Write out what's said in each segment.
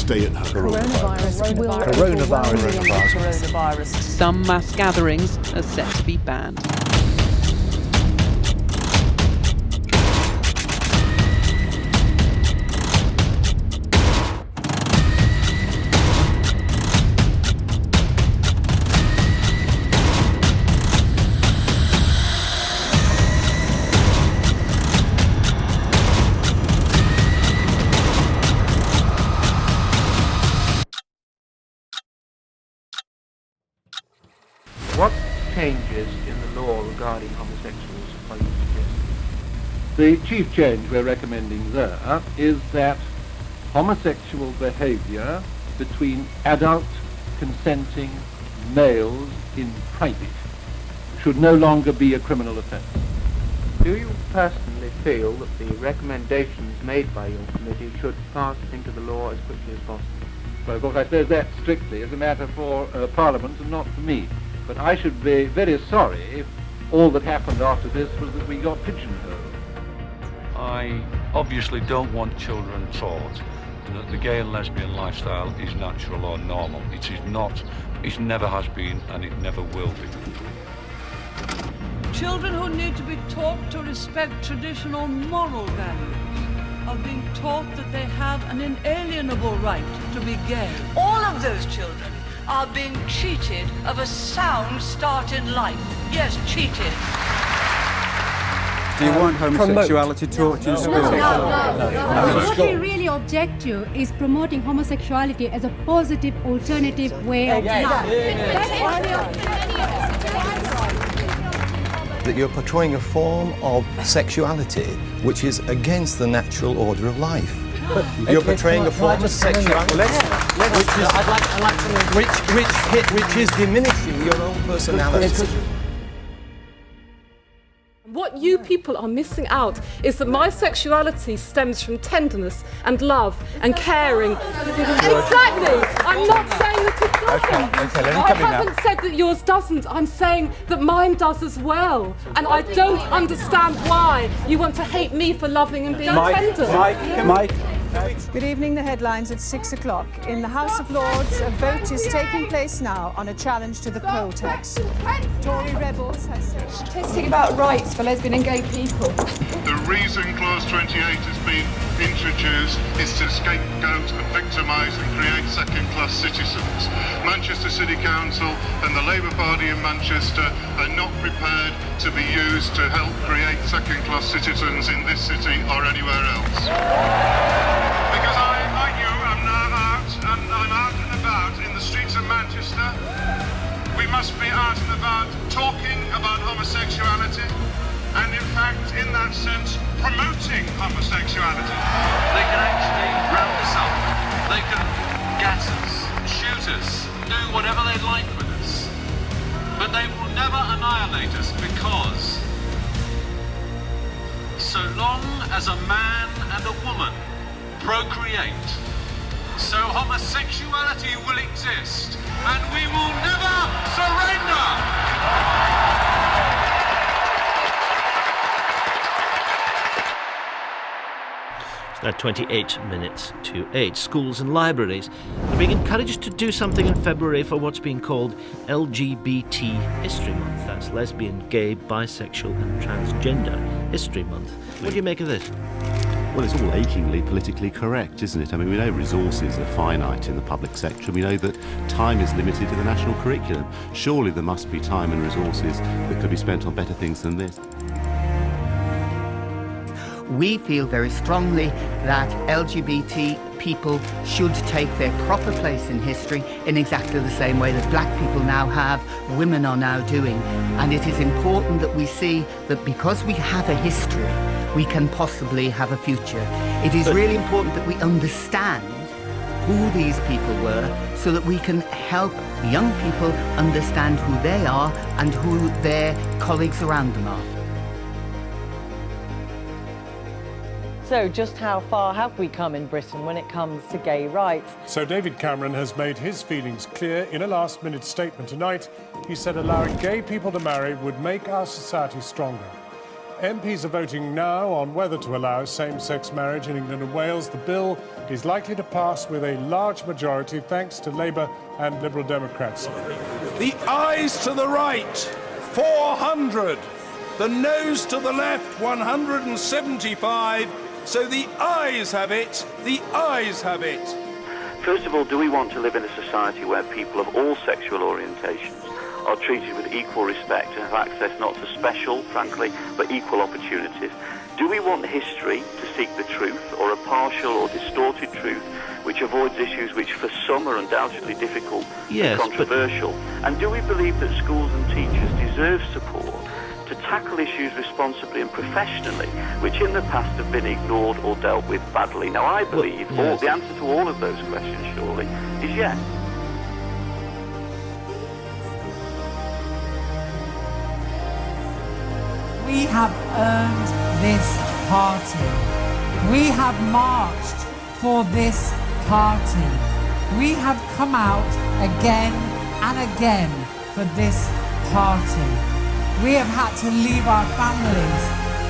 stay at home. Coronavirus. Some mass gatherings are set to be banned. What changes in the law regarding homosexuals are you suggesting? The chief change we're recommending there is that homosexual behaviour between adult consenting males in private should no longer be a criminal offence. Do you personally feel that the recommendations made by your committee should pass into the law as quickly as possible? Well, of course, I suppose that strictly is a matter for Parliament and not for me. But I should be very sorry if all that happened after this was that we got pigeonholed. I obviously don't want children taught that the gay and lesbian lifestyle is natural or normal. It is not, it never has been, and it never will be. Children who need to be taught to respect traditional moral values are being taught that they have an inalienable right to be gay. All of those children are being cheated of a sound start in life. Yes, cheated. Do you want homosexuality taught in schools? No. What we really object to is promoting homosexuality as a positive alternative way of life. That you're portraying a form of sexuality which is against the natural order of life. You're portraying a form of sexuality which is diminishing your own personality. What you people are missing out is that my sexuality stems from tenderness and love and caring. Exactly! I'm not saying that it doesn't. I haven't said that yours doesn't. I'm saying that mine does as well. And I don't understand why you want to hate me for loving and being tender. Mike. Good evening. The headlines at 6 o'clock. In the House of Lords, a vote is taking place now on a challenge to the poll tax. Tory rebels have said... Protesting about rights for lesbian and gay people. The reason Clause 28 has been introduced is to scapegoat and victimise and create second-class citizens. Manchester City Council and the Labour Party in Manchester are not prepared to be used to help create second-class citizens in this city or anywhere else. Because like you, I'm now out, and I'm out and about in the streets of Manchester. We must be out and about talking about homosexuality, and in fact, in that sense, promoting homosexuality. They can actually round us up. They can gas us, shoot us, do whatever they like with us. But they will never annihilate us because so long as a man and a woman procreate, so homosexuality will exist, and we will never surrender! It's now 28 minutes to 8. Schools and libraries are being encouraged to do something in February for what's being called LGBT History Month. That's lesbian, gay, bisexual and transgender History Month. What do you make of this? Well, it's all achingly politically correct, isn't it? I mean, we know resources are finite in the public sector. We know that time is limited in the national curriculum. Surely there must be time and resources that could be spent on better things than this. We feel very strongly that LGBT people should take their proper place in history in exactly the same way that black people now have, women are now doing. And it is important that we see that because we have a history, we can possibly have a future. It is really important that we understand who these people were so that we can help young people understand who they are and who their colleagues around them are. So just how far have we come in Britain when it comes to gay rights? So David Cameron has made his feelings clear in a last-minute statement tonight. He said allowing gay people to marry would make our society stronger. MPs are voting now on whether to allow same-sex marriage in England and Wales. The bill is likely to pass with a large majority thanks to Labour and Liberal Democrats. The ayes to the right, 400. The noes to the left, 175. So the ayes have it. The ayes have it. First of all, do we want to live in a society where people of all sexual orientations are treated with equal respect and have access not to special, frankly, but equal opportunities? Do we want history to seek the truth, or a partial or distorted truth which avoids issues which for some are undoubtedly difficult and controversial? And do we believe that schools and teachers deserve support to tackle issues responsibly and professionally, which in the past have been ignored or dealt with badly? Now, I believe the answer to all of those questions, surely, is yes. We have earned this party. We have marched for this party. We have come out again and again for this party. We have had to leave our families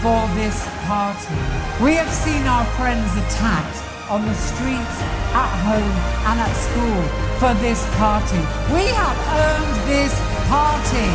for this party. We have seen our friends attacked on the streets, at home and at school for this party. We have earned this party.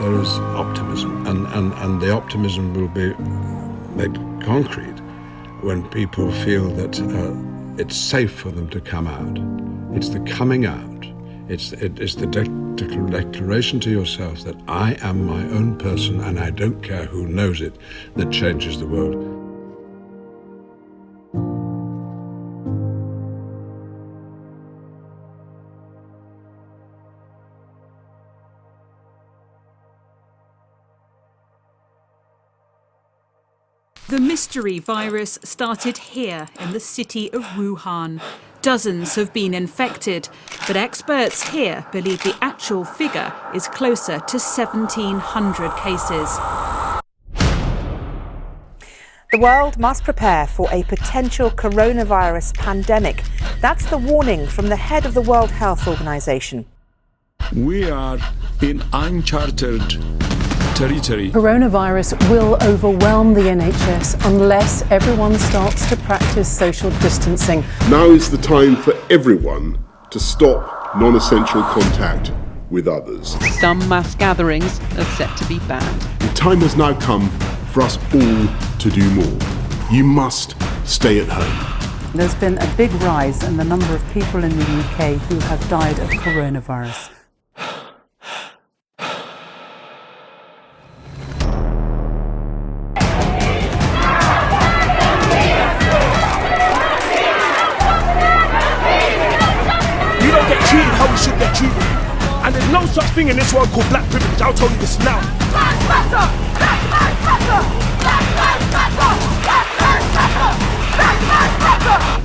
There is optimism, and the optimism will be made concrete when people feel that it's safe for them to come out. It's the coming out. It's the declaration to yourself that I am my own person and I don't care who knows it, that changes the world. The mystery virus started here in the city of Wuhan. Dozens have been infected, but experts here believe the actual figure is closer to 1,700 cases. The world must prepare for a potential coronavirus pandemic. That's the warning from the head of the World Health Organization. We are in uncharted territory. Coronavirus will overwhelm the NHS unless everyone starts to practice social distancing. Now is the time for everyone to stop non-essential contact with others. Some mass gatherings are set to be banned. The time has now come for us all to do more. You must stay at home. There's been a big rise in the number of people in the UK who have died of coronavirus. How we should get treated. And there's no such thing in this world called black privilege. I'll tell you this now. Black matter! Black lives matter! Black lives matter! Black lives matter! Black lives matter!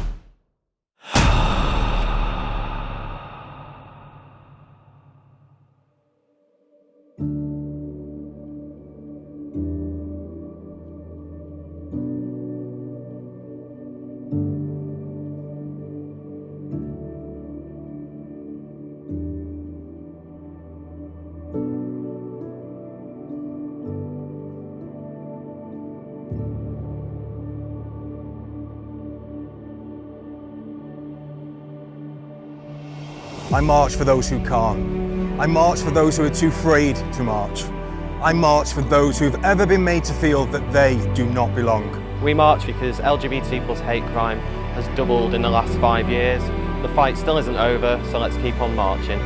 I march for those who can't. I march for those who are too afraid to march. I march for those who have ever been made to feel that they do not belong. We march because LGBT plus hate crime has doubled in the last 5 years. the fight still isn't over, so let's keep on marching.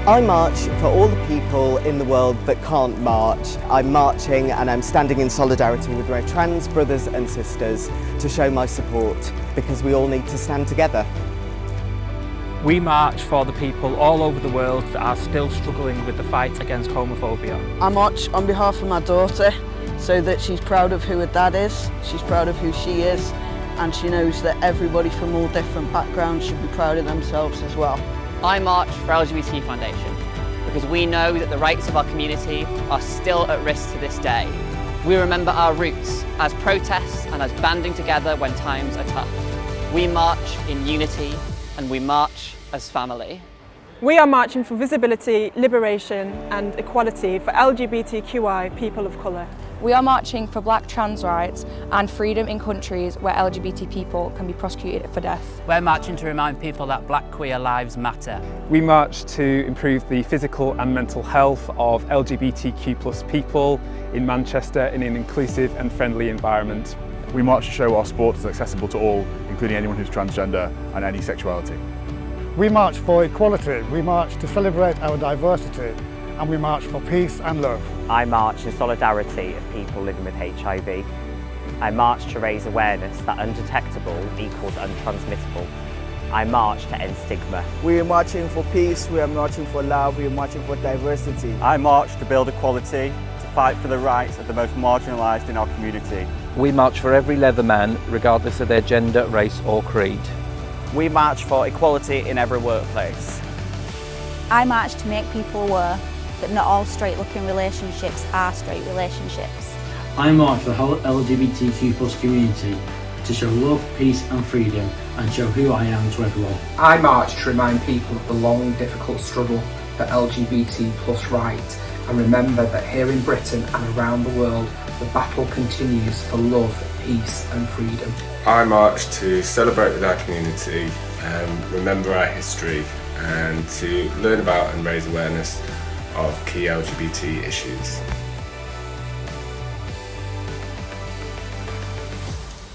I march for all the people in the world that can't march. I'm marching and I'm standing in solidarity with my trans brothers and sisters to show my support, because we all need to stand together. We march for the people all over the world that are still struggling with the fight against homophobia. I march on behalf of my daughter, so that she's proud of who her dad is, she's proud of who she is, and she knows that everybody from all different backgrounds should be proud of themselves as well. I march for LGBT Foundation because we know that the rights of our community are still at risk to this day. We remember our roots as protests and as banding together when times are tough. We march in unity and we march as family. We are marching for visibility, liberation and equality for LGBTQI people of colour. We are marching for black trans rights and freedom in countries where LGBT people can be prosecuted for death. We're marching to remind people that black queer lives matter. We march to improve the physical and mental health of LGBTQ+ people in Manchester in an inclusive and friendly environment. We march to show our sport is accessible to all, including anyone who's transgender and any sexuality. We march for equality, we march to celebrate our diversity, and we march for peace and love. I march in solidarity of people living with HIV. I march to raise awareness that undetectable equals untransmittable. I march to end stigma. We are marching for peace, we are marching for love, we are marching for diversity. I march to build equality, to fight for the rights of the most marginalised in our community. We march for every Leatherman, regardless of their gender, race or creed. We march for equality in every workplace. I march to make people aware that not all straight-looking relationships are straight relationships. I march for the whole LGBTQ+ community to show love, peace and freedom and show who I am to everyone. I march to remind people of the long, difficult struggle for LGBT+ rights and remember that here in Britain and around the world, the battle continues for love, peace and freedom. I march to celebrate with our community, remember our history and to learn about and raise awareness of key LGBT issues.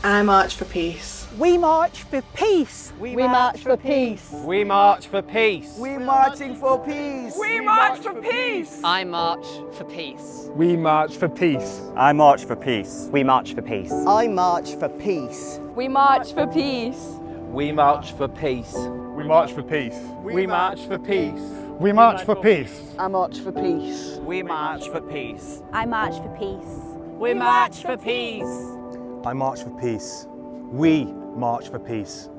I march for peace. We march for peace. We march for peace. We march for peace. We're marching for peace. We march for peace. I march for peace. We march for peace. I march for peace. We march for peace. I march for peace. We march for peace. We march for peace. We march for peace. We march for peace. We march for peace. I march for peace. We march for peace. I march for peace. We march for peace. I march for peace. We march for peace.